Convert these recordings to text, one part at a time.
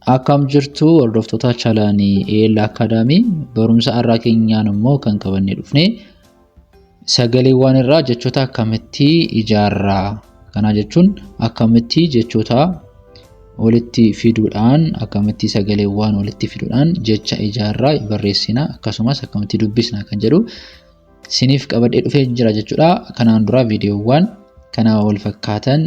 Akkam jirtu hordoftoota chaanaanii EL Academy barumsa har'aa keenyaan immoo kan qabannee dhufne sagaleewwan irraa jechoota akkamitti ijaarraa kana jechuun akkamitti jechoota walitti fiduudhaan akkamitti sagaleewwan walitti fiduudhaan jecha ijaarraa barreessina akkasumas akkamitti dubbisna kan jedhu siniif qabadhee dhufee jira jechuudha. Kanaan dura viidiyoowwan kana wal fakkaatan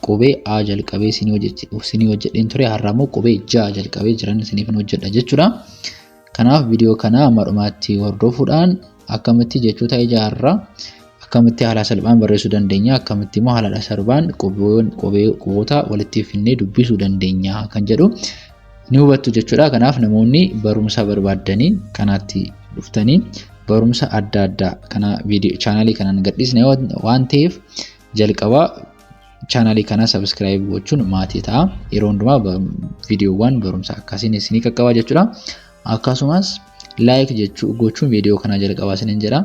qubee A jalqabee sinii hojjedheen ture har'ammoo qubee J jalqabee jiran siniif hojjedha jechuudha. Kanaaf viidiyoo kana dhumaatti hordofuudhaan akkamitti jechoota ijaarraa akkamitti haala salphaan barreessuu dandeenya akkamitti immoo haala salphaan quboota walitti fidnee dubbisuu dandeenya kan jedhu ni hubattu jechuudha. Kanaaf namoonni barumsa barbaadanii kanaatti dhuftanii barumsa adda addaa kana viidiyoo chaanaalii kanaan gadhiisne waan ta'eef jalqaba chaanaalii kana subscribe gochuun maatii ta'a. Yeroo hundumaa viidiyoowwan barumsa akkasiin isinii qaqqaba jechuudha. Akkasumas like gochuun viidiyoo kana jalqabaa isiniin jedha.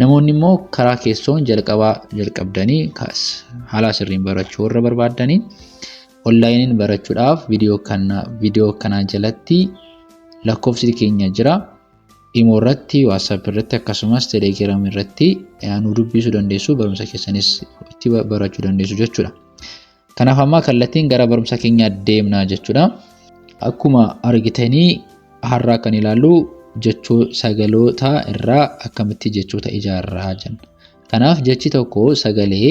Namoonni immoo karaa keessoon jalqabdanii haala sirriin barachuu warra barbaadanii onlaayiniin barachuudhaaf viidiyoo kana jalatti lakkoofsi keenya jira. Imo irratti, WhatsApp irratti akkasumas Telegram irratti nu dubbisuu dandeessu barumsa keessanis itti barachuu dandeessu jechuudha. Kanaaf amma kallattiin gara barumsa keenya deemna jechuudha. Akkuma argitanii har'a kan ilaallu jechoota sagaloota irraa akkamitti jechoota ijaarraa jenna. Kanaaf jechi tokko sagalee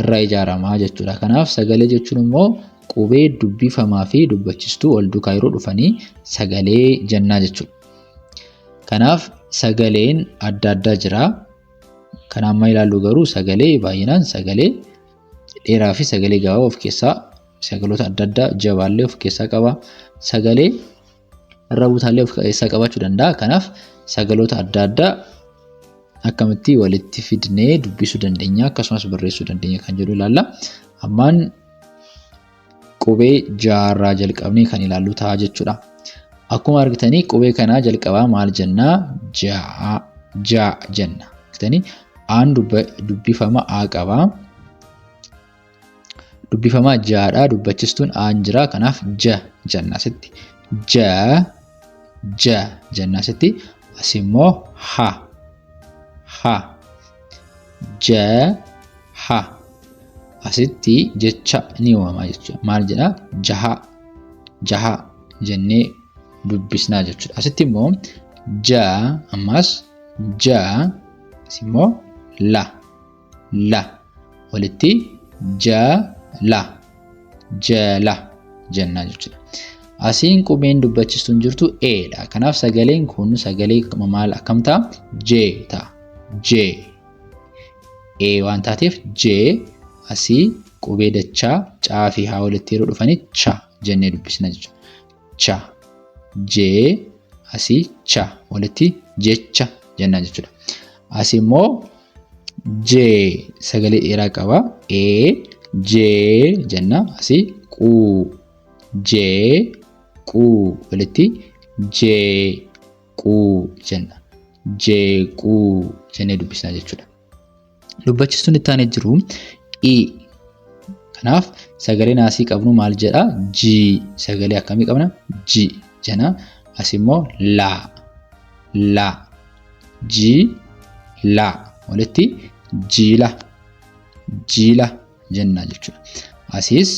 irraa ijaarama jechuudha. Kanaaf sagalee jechuun immoo qubee dubbifamaa fi dubbachistuu wal duukaa yeroo dhufanii sagalee jennaa jechuudha. Kanaaf sagaleen adda addaa jira. Kan amma ilaallu garuu sagalee baay'inaan sagalee dheeraa fi sagalee gabaabaa of keessaa sagaloota adda addaa jabaallee of keessaa qaba. Sagalee irra butaallee of keessaa qabaachuu danda'a. Kanaaf sagaloota adda addaa akkamitti walitti fidnee dubbisuu dandeenya akkasumas barreessuu dandeenya kan jedhu ilaalla. Ammaan qubee jaarraa jalqabnee kan ilaallu ta'a jechuudha. Akkuma argitanii qubee kana jalqabaa maal jennaa? Ja jenna. Argitanii aan dubbifama A qaba. Dubbifama Jadha, dubbachistuun aan jira. Kanaaf ja jenna asitti. Ja jenna asitti. Asimmoo ha. Ja asitti jecha ni uumama jechuudha. Maal jedhaa? Jaha jennee dubbisnaa jechuudha. Asitti immoo ja ammas ja asimmoo la walitti jala jennaa jechuudha. Asiin qubeen dubbachistuun jirtu e dha. Kanaaf sagaleen kun sagalee maal akkam ta'a? J ta'a. J e waan taateef J asii qubee dachaa caa fi haa walitti yeroo dhufanii cha jennee dubbisna jechuudha. Cha J asii cha walitti jecha jenna jechuudha. Asii immoo J sagalee dheeraa qaba. E J jenna asii quu J quu walitti J quu jenna. J quu jennee dubbisna jechuudha. Dubbachistuun itti aanee jiru I. Kanaaf sagaleen asii qabnu maal jedha? G sagalee akkamii qabna? G jenna. Asii immoo la G la walitti jila jenna jechuudha. Asiis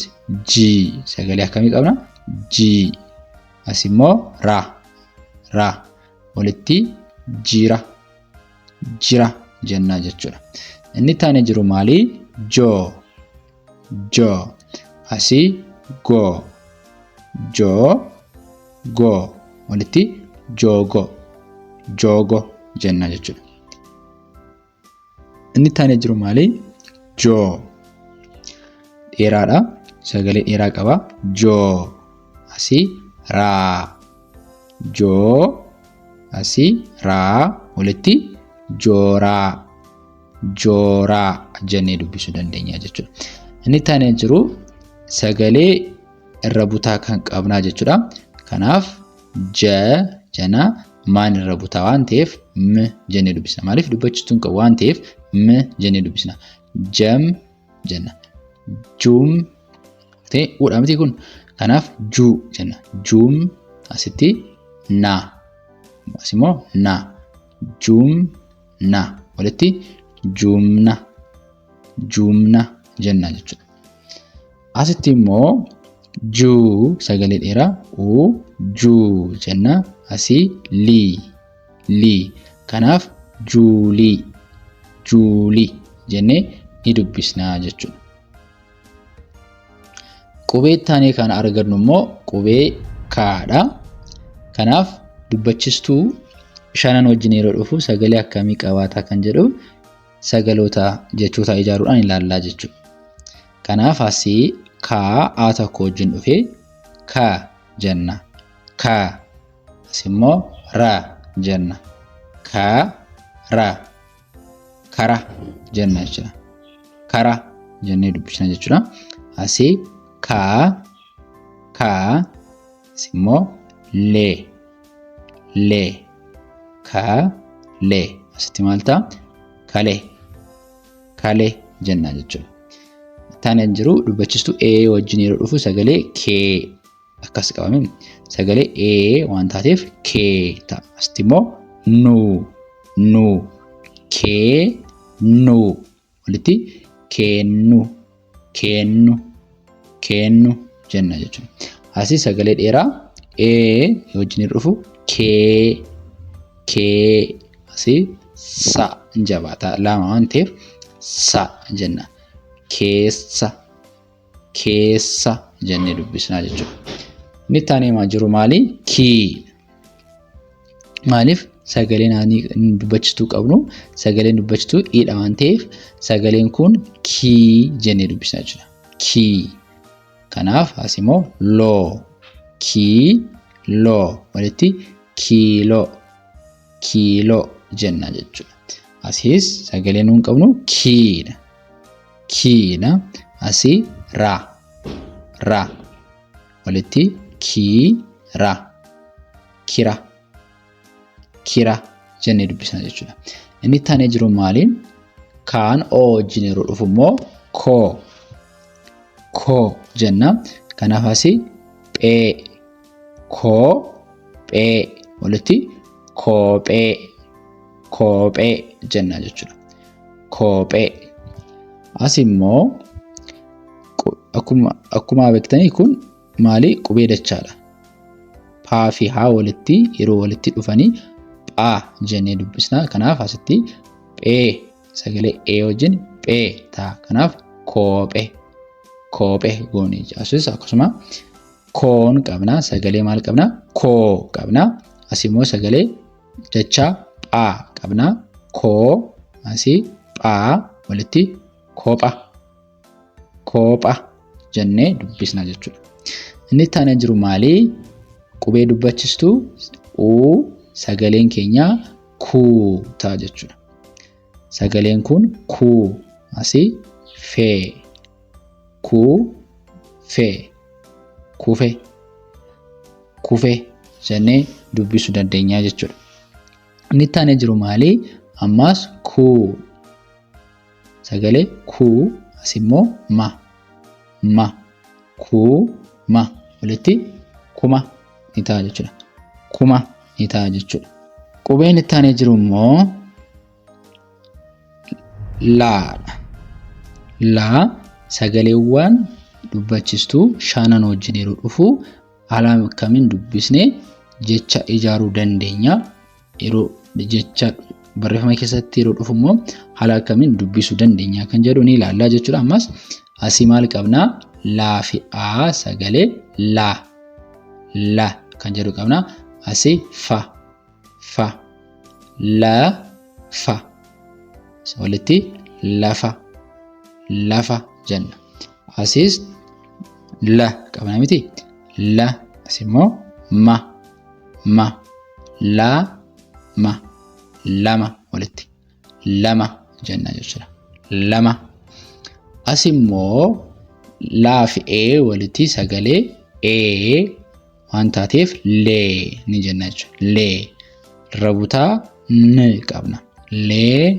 G sagalee akkamii qabna? G. Asii immoo ra walitti jira jenna jechuudha. Inni itti aanee jiru maali? Jo asii go walitti jogo jenna jechuudha. Inni itti aanee jiru maali? Jo dheeraadha. Sagalee dheeraa qaba. Jo asii raa asii raa walitti jooraa jennee dubbisuu dandeenya jechuudha. Inni itti aanee jiru sagalee irra butaa kan qabnaa jechuudha. Kanaaf jana maan irra butaa waan ta'eef m jennee dubbisna. Maaliif dubbachistuun qabu waan ta'eef m jennee dubbisna. Jam jenna. Jum ta'e uudha miti kun. Kanaaf juu jenna. Juum asitti naa. Asimo naa. Juum naa. Walitti juumna. Juumna jenna jechuudha. Asitti immoo juu sagalee dheeraa juu jenna. Asii lii. Kanaaf juulii. Juulii jennee ni dubbisnaa jechuudha. Qubee taanee kan argannu immoo qubee kaadha. Kanaaf dubbachistuu shanan wajjin yeroo dhufu sagalee akkamii qabaataa kan jedhu sagaloota jechoota ijaaruudhaan ilaallaa jechuudha. Kanaaf asii kaa tokko wajjin dhufee ka jenna. Ka asimmoo ra jenna. Ka ra. Kara jenna jechuudha. Kara jennee dubbisna jechuudha. Asii ka asimmoo lee. Ka lee. Asitti maal ta'a? Kalee jenna jechuudha. Taaneen jiru dubbachistuu wajjin yeroo dhufu sagalee kee akkas qabame. Sagalee waan taateef kee ta'a. Asitti immoo nuu. Keenuu. Walitti kennu jenna jechuudha. Asii sagalee dheeraa wajjin yeroo dhufu kee asii sa jabaata lama waan ta'eef sa jenna. Keessa jennee dubbisnaa jechuudha. Inni taanee maa jiru maali? Kii. Maaliif sagaleen dubbachistuu qabnu sagaleen dubbachistuu dha waan ta'eef sagaleen kun kii jennee dubbisnaa jechuudha. Kii. Kanaaf asimoo loo walitti kiiloo jenna jechuudha. Asiis sagaleen nuun qabnu kiidha. Asii ra walitti kira jennee dubbisna jechuudha. Inni taanee jiru maaliin? Kaan wajjin yeroo dhufu immoo koo jenna. Kanaaf asii phee walitti koophee jenna jechuudha. Koophee. As immoo akkuma beektanii kun maali? Qubee dachaadha. Paa fi haa walitti yeroo walitti dhufanii phaa jennee dubbisna. Kanaaf asitti phee sagalee wajjin phee ta'a. Kanaaf koophee goonee jiraachis akkasuma koon qabna. Sagalee maal qabna? Koo qabna. As immoo sagalee dachaa phaa qabna. Koo asii phaa walitti koopha jennee dubbisna jechuudha. Inni taanee jiru maali? Qubee dubbachistuu sagaleen keenya kuu ta'a jechuudha. Sagaleen kun kuu asii kufee jennee dubbisuu dandeenya jechuudha. Inni taanee jiru maali? Ammaas kuu. Sagalee kuu asimmoo kuma walitti kuma ni ta'a jechuudha. Kuma ni ta'a jechuudha. Qubeen itti aanee jiru immoo laadha. Laa sagaleewwan dubbachistuu shanan wajjin yeroo dhufu haala akkamiin dubbisnee jecha ijaaruu dandeenya? Yeroo jecha barreeffama keessatti yeroo dhufu immoo haala akkamiin dubbisuu dandeenya kan jedhu ni ilaallaa jechuudha. Ammas asii maal qabnaa? Laa fi aa sagalee la kan jedhu qabna. Asii fa walitti lafa jenna. Asiis la qabna miti? La asimmoo lama walitti lama jenna jechuudha. Lama. Asimmoo laa fi walitti sagalee waan taateef lee ni jenna jechuudha. Lee. Rabutaa n qabna. Leen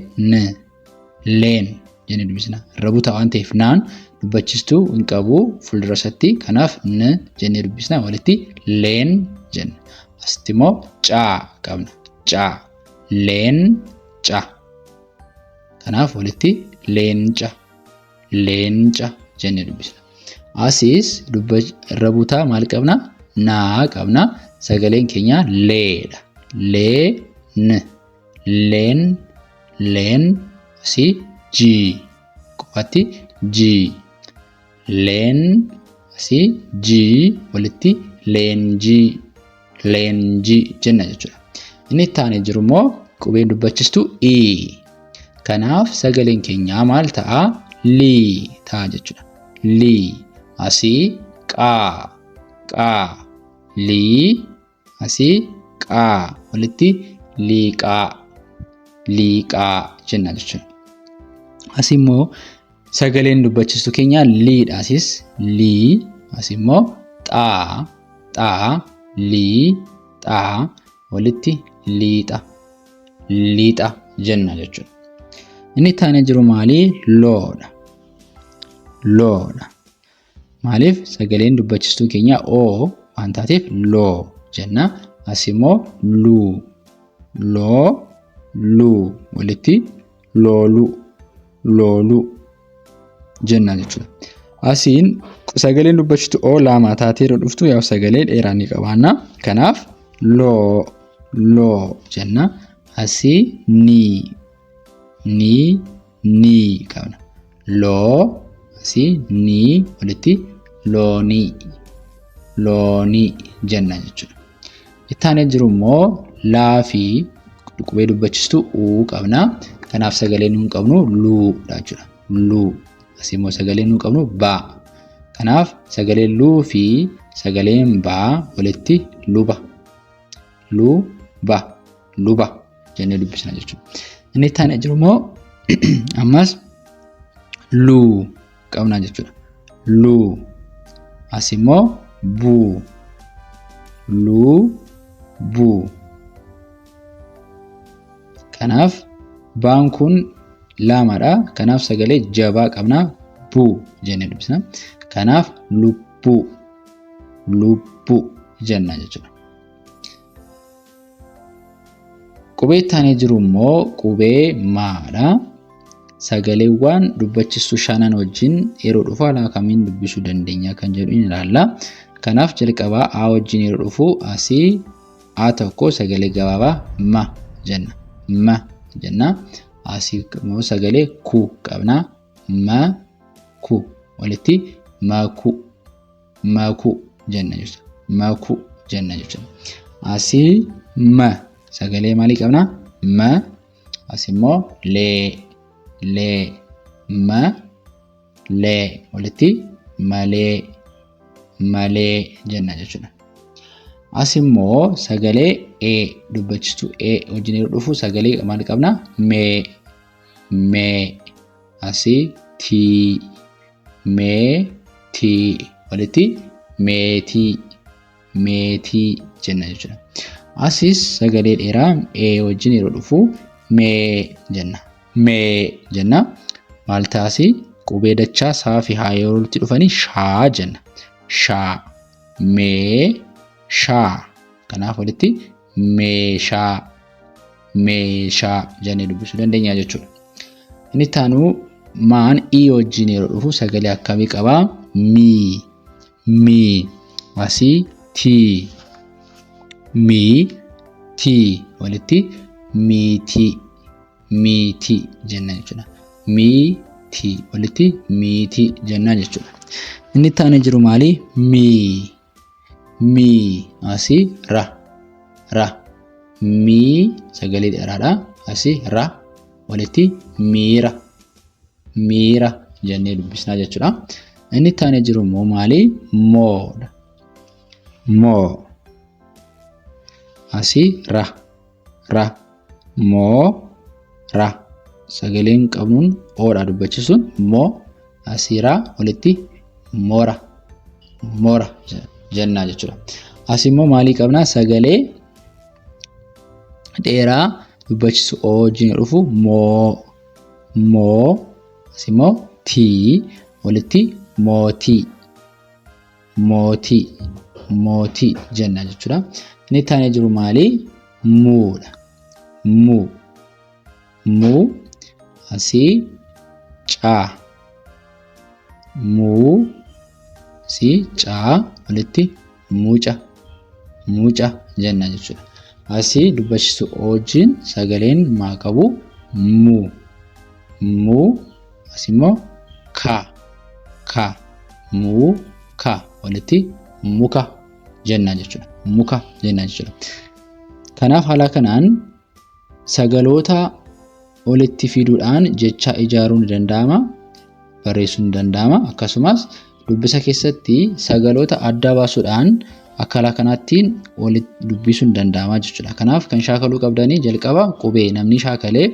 jennee dubbisna. Rabutaa waan ta'eef naan dubbachistuu hin qabu fuuldura isaatti. Kanaaf n jennee dubbisna walitti leen jenna. Asitti immoo caa qabna. Caa leenca. Kanaaf walitti leenca leenca jennee dubbisna. Asiis irra buutaa maal qabna? Naa qabna. Sagaleen keenya leedha. Leen leen asii jii qofatti jii leen asii jii walitti leenjii jenna jechuudha. Inni itti aanee jiru immoo qubeen dubbachistuu i. Kanaaf sagaleen keenya maal ta'a? Lii ta'a jechuudha. Lii asii qaa lii asii qaa walitti liiqaa jenna jechuudha. As immoo sagaleen dubbachistuu keenya liidha. Asis lii as immoo xaa lii xaa walitti liixa jenna jechuudha. Inni itti aanee jiru maali? Loodha. Maaliif sagaleen dubbachistuu keenya o waan taateef loo jenna. As immoo luu walitti loolu jenna jechuudha. Asiin sagaleen dubbachistuu o lama taatee yeroo dhuftu yaa sagalee dheeraa ni qabaanna. Kanaaf loo jenna. Asii ni qabna. Loo asii ni walitti loonii jenna jechuudha. Itti aanee jiru immoo laa fi qubee dubbachistuu uu qabna. Kanaaf sagaleen nuun qabnu luudha jechuudha. Luu. Asii immoo sagaleen nuun qabnu baa. Kanaaf sagaleen luu fi sagaleen baa walitti luba jennee dubbisna jechuudha. Inni itti aanee jiru immoo ammas luu qabna jechuudha. Luu. As immoo buu. Kanaaf baan kun lamadha. Kanaaf sagalee jabaa qabna. Buu jennee dubbisna. Kanaaf lubbuu jenna jechuudha. Qubee itti aanee jiru immoo qubee maadha. Sagaleewwan dubbachistuu shanan wajjin yeroo dhufu haala kamiin dubbisuu dandeenya kan jedhu ni ilaalla. Kanaaf jalqabaa a wajjin yeroo dhufu asii a tokko sagalee gabaabaa ma jenna. Asii immoo sagalee ku qabna. Ku walitti maku jenna jechuudha. Asii sagalee maalii qabna? Asii immoo lee walitti malee jenna jechuudha. As immoo sagalee e dubbachistuu e wajjin yeroo dhufu sagalee maal qabna? mee asii tii walitti meetii jenna jechuudha. Asis sagalee dheeraa e wajjin yeroo dhufu mee jenna. Maal taasi? Qubee dachaa saa fi haa yeroo walitti dhufanii shaa jenna. Shaa. Kanaaf walitti meeshaa jennee dubbisuu dandeenya jechuudha. Inni itti aanu maan i wajjin yeroo dhufu sagalee akkamii qabaa? Mii. Asii tii walitti miitii jenna jechuudha. Miitii walitti miitii jenna jechuudha. Inni itti aanee jiru maali? Mii asii ra. Mii sagalee dheeraadha. Asii ra walitti miira jennee dubbisnaa jechuudha. Inni itti aanee jiru immoo maali? Moodha. Moo asii ra ra sagaleen qabnuun oodhaa dubbachisuun moo asii ra walitti moora jennaa jechuudha. Asii immoo maalii qabnaa? Sagalee dheeraa dubbachisu wajjin dhufu moo asii immoo tii walitti mootii mootii mootii jenna jechuudha. Inni taanee jiru maali? Muudha. Muu asii caa muu asii caa walitti muuca jenna jechuudha. Asii dubbachiisu wajjin sagaleen maa qabu? Muu asimmoo ka muka walitti muka jenna jechuudha. Kanaaf haala kanaan sagaloota walitti fiduudhaan jecha ijaaruun ni danda'ama, barreessuun ni danda'ama. Akkasumas dubbisa keessatti sagaloota adda baasuudhaan akka haala kanaattiin walitti dubbisuun ni danda'ama jechuudha. Kanaaf kan shaakaluu qabdanii jalqaba qubee namni shaakalee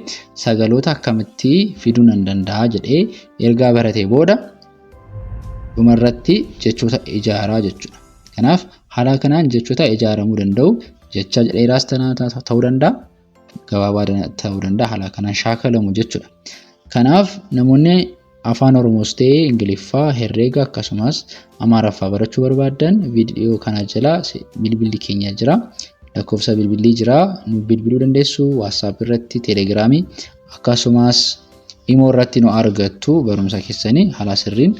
sagaloota akkamitti fiduu ni danda'a jedhee ergaa baratee booda dhumarratti jechoota ijaaraa jechuudha. Kanaaf haala kanaan jechoota ijaaramuu danda'u. Jecha dheeraas ta'uu danda'a, gabaabaa ta'uu danda'a. Haala kanaan shaakalamu jechuudha. Kanaaf namoonni afaan Oromoos ta'ee Ingiliffaa, Herreega akkasumas Amaaraffaa barachuu barbaadan viidiyoo kana jala bilbilli keenya jira. Lakkoofsa bilbilii jira. Nu bilbiluu dandeessu. WhatsApp irratti, Telegiraamii akkasumas Imo irratti nu argattu. Barumsa keessanii haala sirriin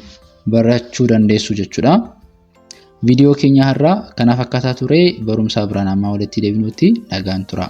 barachuu dandeessu jechuudha. Viidiyoo keenya har'aa kanaaf akkaataa ture. Barumsa biraan amma walitti deebinuutti nagaan tura.